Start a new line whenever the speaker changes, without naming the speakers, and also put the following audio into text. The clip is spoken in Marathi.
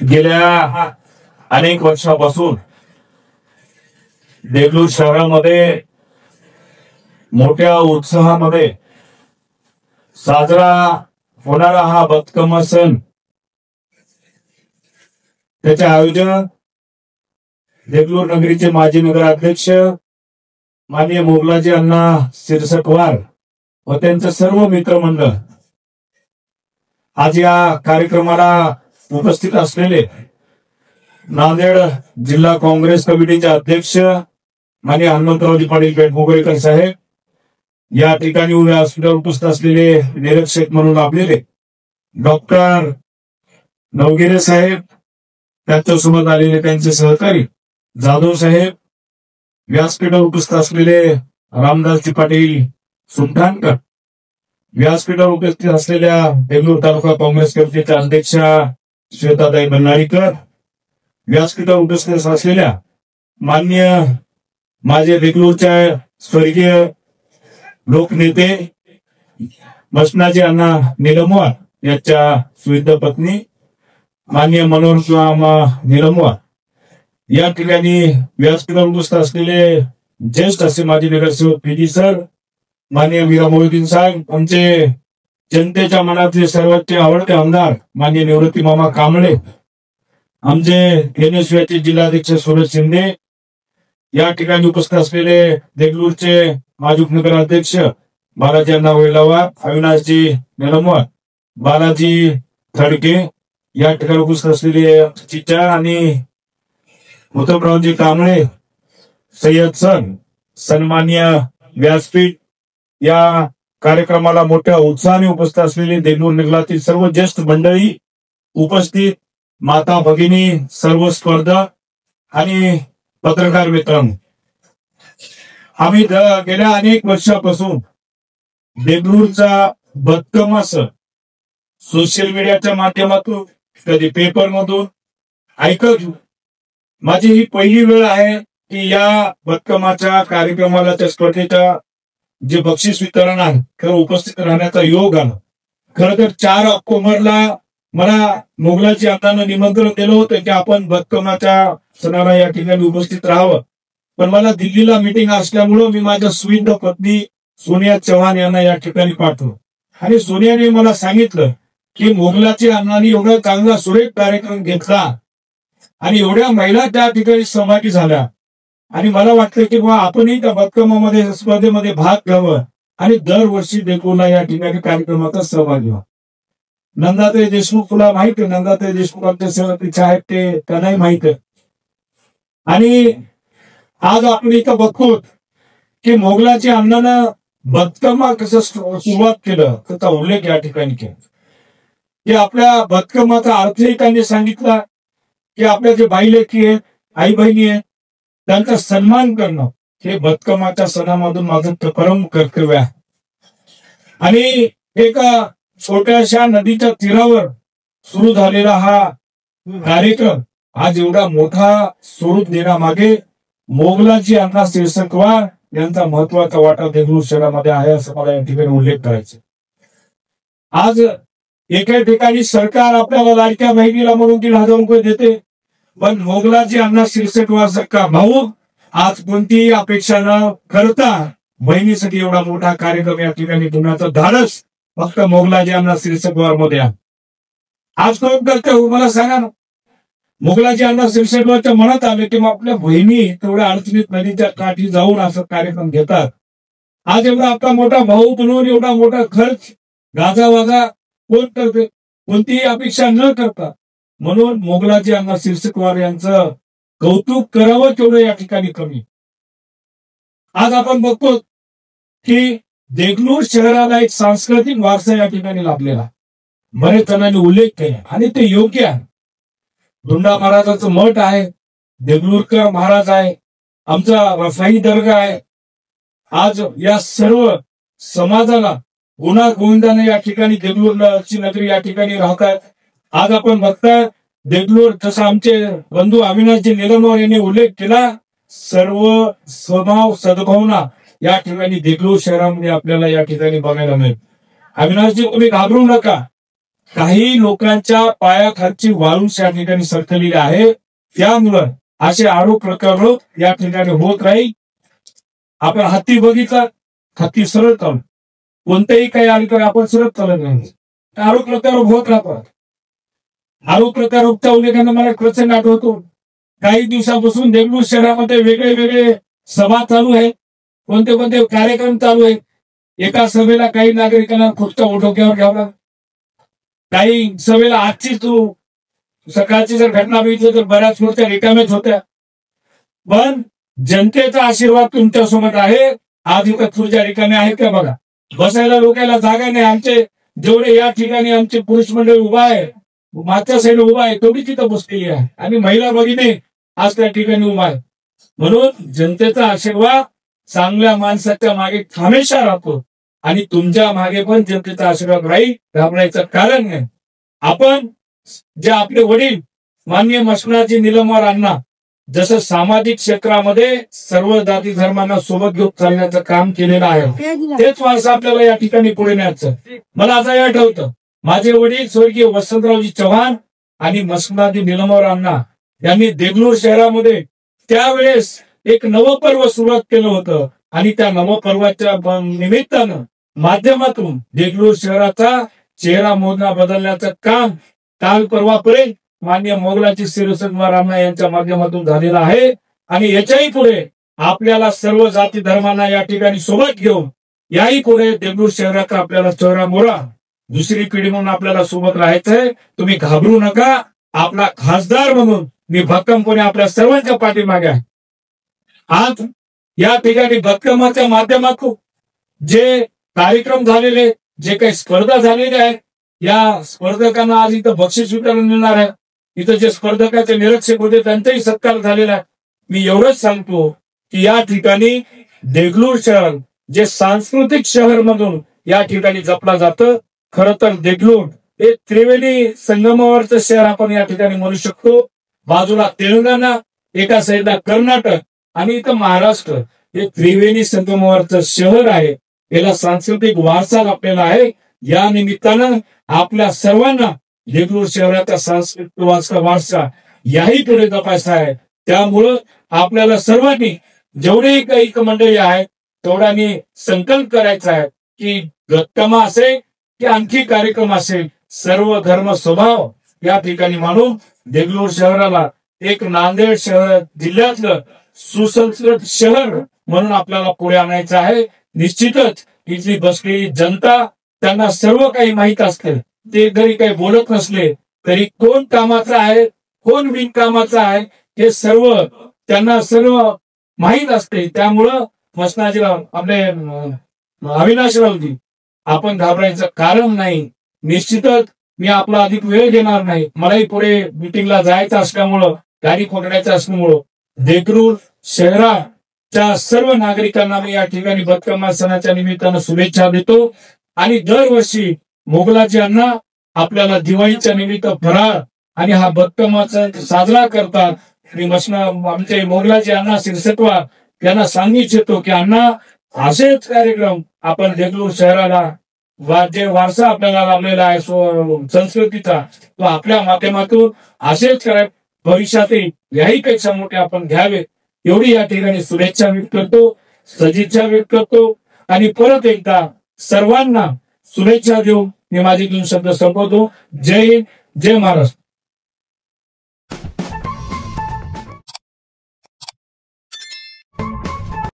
गेल्या अनेक वर्षापासून देगलूर शहरामध्ये मोठ्या उत्साहामध्ये साजरा होणारा हा बతుకమ్మ सण, त्याचे आयोजन देगलूर नगरीचे माजी नगराध्यक्ष माननीय मोगलाजी अण्णा सिरसटवार व त्यांचे सर्व मित्रमंडळ आज या कार्यक्रमाला उपस्थित असलेले नांदेड जिल्हा काँग्रेस कमिटीचे अध्यक्ष माननीय हनुमंतरावजी पाटील पेठमुगळेकर साहेब, या ठिकाणी व्यासपीठावर उपस्थित असलेले निरीक्षक म्हणून आपलेले डॉक्टर नवगिरे साहेब, त्यांच्यासोबत आलेले त्यांचे सहकारी जाधव साहेब, व्यासपीठावर उपस्थित असलेले रामदासजी पाटील सुमठाणकर, व्यासपीठावर उपस्थित असलेल्या देगलूर तालुका काँग्रेस कमिटीच्या अध्यक्षा श्वेताताई भंडारीकर, व्यासपीठावर उपस्थित असलेल्या माननीय माझे देगलूरच्या स्वर्गीय लोकनेते मसनाजी अण्णा निलमवार याच्या सुविद्य पत्नी माननीय मनोहर निलमवार, या ठिकाणी व्यासपीठावर उपस्थित असलेले ज्येष्ठ असे माजी नगरसेवक पीडी सर, माननीय मीरा मोहिद्दीन साहेब, आमचे जनतेच्या मनातले सर्वांचे आवडते आमदार माननीय निवृत्ती मामा कांबळे, आमचे एनएसयूचे जिल्हाध्यक्ष सूरज शिंदे, या ठिकाणी उपस्थित असलेले देगलूरचे माजी नगराध्यक्ष बालाजी अण्णा वेलावार, अविनाशजी निलमवार, बालाजी थडके, या ठिकाणी उपस्थित असलेले चिचा आणि उत्तमरावजी कांबळे, सय्यद सर, सन्माननीय व्यासपीठ, या कार्यक्रमाला मोठ्या उत्साहाने उपस्थित असलेले देगलूर नगरातील सर्व ज्येष्ठ मंडळी उपस्थित, माता भगिनी, सर्व स्पर्धक आणि पत्रकार मित्रांनो, आम्ही गेल्या अनेक वर्षापासून देगलूरचा बతుకమ్మ सण सोशल मीडियाच्या माध्यमातून, कधी पेपर मधून ऐकत, माझी ही पहिली वेळ आहे की या बతుకమ్మच्या कार्यक्रमाला, त्या स्पर्धेच्या जे बक्षीस वितरण आहे खरं उपस्थित राहण्याचा योग आला. खरं तर 4 ऑक्टोबरला मला मोगलाजी अण्णांना निमंत्रण दिलं होतं की आपण बతుకమ్మच्या सणाला या ठिकाणी उपस्थित राहावं, पण मला दिल्लीला मीटिंग असल्यामुळं मी माझ्या सुविद्य पत्नी सोनिया चव्हाण यांना या ठिकाणी पाठवलं आणि सोनियाने मला सांगितलं की मोगलाजी अण्णांनी एवढा चांगला सुरेख कार्यक्रम घेतला आणि एवढ्या महिला त्या ठिकाणी सहभागी झाल्या आणि मला वाटलं की बाबा आपणही त्या बతుకమ్మमध्ये स्पर्धेमध्ये भाग घ्यावं आणि दरवर्षी देगलूरला या ठिकाणी कार्यक्रमाचा सहभागी व्हावा. नंदाताई देशमुख, तुला माहित आहे नंदाताई देशमुख आमच्या सेवेच्या आहेत, ते त्यांनाही माहित आहे. आणि आज आपण इथं बघतो की मोगलाजी अण्णांना बతుకమ్మ कसं सुरुवात केलं त्याचा उल्लेख या ठिकाणी केला की आपल्या बతుకమ్మचा अर्थही त्यांनी सांगितला की आपल्या जे बाईलेकी आहेत, आई बहिणी आहेत, त्यांचा सन्मान करणं हे बతుకమ్మच्या सणामधून माझं परम कर्तव्य आहे. आणि एका छोट्याशा नदीच्या तीरावर सुरू झालेला हा कार्यक्रम आज एवढा मोठा स्वरूप देण्यामागे मोगलाजी अण्णा सिरसटवार यांचा महत्वाचा वाटा देगलूर शहरामध्ये आहे असं मला या ठिकाणी उल्लेख करायचा. आज एका ठिकाणी सरकार आपल्याला लाडक्या बहिणीला म्हणून 3,000 रुपये देते, पण मोगलाजी अण्णा सिरसटवार सारखा भाऊ आज कोणतीही अपेक्षा न करता बहिणीसाठी एवढा मोठा कार्यक्रम या ठिकाणी ठेवण्याचं धाडस फक्त मोगलाजी अण्णा सिरसटवार मध्ये आहे. आज कोण करते मला सांगा ना. मोगलाजी अण्णा सिरसटवारच्या मनात आले की मग आपल्या बहिणी तेवढ्या अडचणीत नदीच्या काठी जाऊन असं कार्यक्रम घेतात. आज एवढा आपला मोठा भाऊ बनवून एवढा मोठा खर्च गाजावाजा कोण करते, कोणतीही अपेक्षा न करता, म्हणून मोगलाजी अण्णा सिरसटवार यांचं कौतुक करावं तेवढं या ठिकाणी कमी. आज आपण बघतो की देगलूर शहराला एक सांस्कृतिक वारसा या ठिकाणी लाभलेला, बरेच जणांनी उल्लेख केला आणि ते योग्य आहे. धुंडा महाराजांचं मठ आहे, देगलूरकर महाराज आहे, आमचा रफाई दर्गा आहे. आज या सर्व समाजाला गुन्हा गोविंदाने या ठिकाणी देगलूरची नगरी या ठिकाणी राहतात. आज आपण बघताय देगलूर, जसं आमचे बंधू अविनाशजी निलमवार यांनी उल्लेख केला, सर्व स्वभाव सद्भावना या ठिकाणी देगलूर शहरामध्ये आपल्याला या ठिकाणी बघायला मिळेल. अविनाशजी, तुम्ही घाबरू नका. काही लोकांच्या पायाखालची वाळू या ठिकाणी सरकलेली आहे. त्यामुळं असे आरोप प्रकार या ठिकाणी होत राहील. आपण हत्ती बघितला, हत्ती सरळ चालू, कोणतेही काही आले तर आपण सरळ चालत नाही. आरोप प्रकार होत राहतात. आरोप प्रकार उठवलेल्यानं मला प्रसंग आठवतो. काही दिवसापासून देगलूर शहरामध्ये वेगळे वेगळे सभा चालू आहे, कोणते कोणते कार्यक्रम चालू आहेत. एका सभेला काही नागरिकांना खुर्च्या डोक्यावर घ्यावा. काही सभेला आजची सकाळची जर घटना बघितली तर बऱ्याच खुर्च्या रिकाम्याच होत्या. पण जनतेचा आशीर्वाद तुमच्यासोबत आहे. आज इथं खुर्च्या रिकाम्या आहेत का बघा. बसायला लोकांना जागा नाही. आमचे जेवढे या ठिकाणी आमचे पुरुष मंडळी उभा आहे, मागच्या साईड उभा आहे, तेवढी तिथं बसलेली आहे. आणि महिला भगिनी आज त्या ठिकाणी उभा आहे. म्हणून जनतेचा आशीर्वाद चांगल्या माणसाच्या मागे हमेशा राहतो. आणि तुमच्या मागे पण जनतेचा आशीर्वाद राहील. घाबरायचं कारण नाही. आपण जे आपले वडील माननीय मसणाजी निलमवार अण्णा जसं सामाजिक क्षेत्रामध्ये सर्व जाती धर्मांना सोबत घेऊन चालण्याचं काम केलेलं आहे, तेच वारसा आपल्याला या ठिकाणी पुढे न्यायचं. मला आता हे आठवतं, माझे वडील स्वर्गीय वसंतरावजी चव्हाण आणि मसणाजी निलमवार अण्णा यांनी देगलूर शहरामध्ये त्यावेळेस एक नवपर्व सुरुवात केलं होतं. आणि त्या नवपर्वाच्या निमित्तानं माध्यमातून देगलूर शहराचा चेहरा मोहरा बदलण्याचं काम काल परवापर्यंत माननीय मोगलाची श्रीरसकुमार यांच्या माध्यमातून झालेला आहे. आणि याच्याही पुढे आपल्याला सर्व जाती धर्मांना या ठिकाणी सोबत घेऊन याही पुढे देगलूर शहराचा आपल्याला चेहरा मोहरा दुसरी पिढी म्हणून आपल्याला सोबत राहायचंय. तुम्ही घाबरू नका. आपला खासदार म्हणून मी भक्कमपणे आपल्या सर्वांच्या पाठीमागे आहे. आज या ठिकाणी भक्कमाच्या माध्यमातून जे कार्यक्रम झालेले, जे काही स्पर्धा झालेल्या आहेत, या स्पर्धकांना आज इथं बक्षीस वितरण मिळणार आहे. इथं जे स्पर्धकाचे निरीक्षक होते त्यांचाही सत्कार झालेला आहे. मी एवढंच सांगतो की या ठिकाणी देगलूर शहर जे सांस्कृतिक शहर म्हणून या ठिकाणी जपलं जातं. खरं तर देगलूर हे त्रिवेणी संगमावरचं शहर आपण या ठिकाणी म्हणू शकतो. बाजूला तेलंगणा, एका साईडला कर्नाटक आणि इथं महाराष्ट्र हे त्रिवेणी संगमावरचं शहर आहे. याला सांस्कृतिक वारसा आपल्याला आहे. या निमित्तानं आपल्या सर्वांना देगलूर शहराचा सांस्कृतिक वारसा याही पुढे जपायचा आहे. त्यामुळं आपल्याला सर्वांनी जेवढेही काही मंडळी आहेत तेवढ्यांनी संकल्प करायचा आहे की गतकामा असेल की आणखी कार्यक्रम असेल, सर्व धर्म स्वभाव या ठिकाणी मानून देगलूर शहराला एक नांदेड शहर जिल्ह्यातलं सुसंस्कृत शहर म्हणून आपल्याला पुढे आणायचं आहे. निश्चितच इथली बसलेली जनता त्यांना सर्व काही माहीत असते. ते जरी काही बोलत नसले तरी कोण कामाचा आहे, कोण बिनकामाचा आहे हे सर्व त्यांना सर्व माहीत असते. त्यामुळं मसणाजीराव आपले अविनाशरावजी आपण घाबरायचं कारण नाही. निश्चितच मी आपला अधिक वेळ घेणार नाही. मलाही पुढे मीटिंगला जायचं असल्यामुळं, गाडी पकडायचं असल्यामुळं देगलूर शहराच्या सर्व नागरिकांना मी या ठिकाणी बदकमा सणाच्या निमित्तानं शुभेच्छा देतो. आणि दरवर्षी मोगलाजी अण्णा आपल्याला दिवाळीच्या निमित्त फराळ आणि हा बदकमा सण साजरा करतात. आणि आमचे मोगलाजी अण्णा शिरसत्वा यांना सांगू इच्छितो की अण्णा असेच कार्यक्रम आपण देगलूर शहराला जे वारसा आपल्याला लाभलेला आहे संस्कृतीचा, तो आपल्या माध्यमातून असेच भविष्यातही याहीपेक्षा मोठे आपण घ्यावे एवढी या ठिकाणी शुभेच्छा व्यक्त करतो, सदिच्छा व्यक्त करतो. आणि परत एकदा सर्वांना शुभेच्छा देऊन मी माझे 2 शब्द संपवतो. जय हिंद, जय महाराष्ट्र.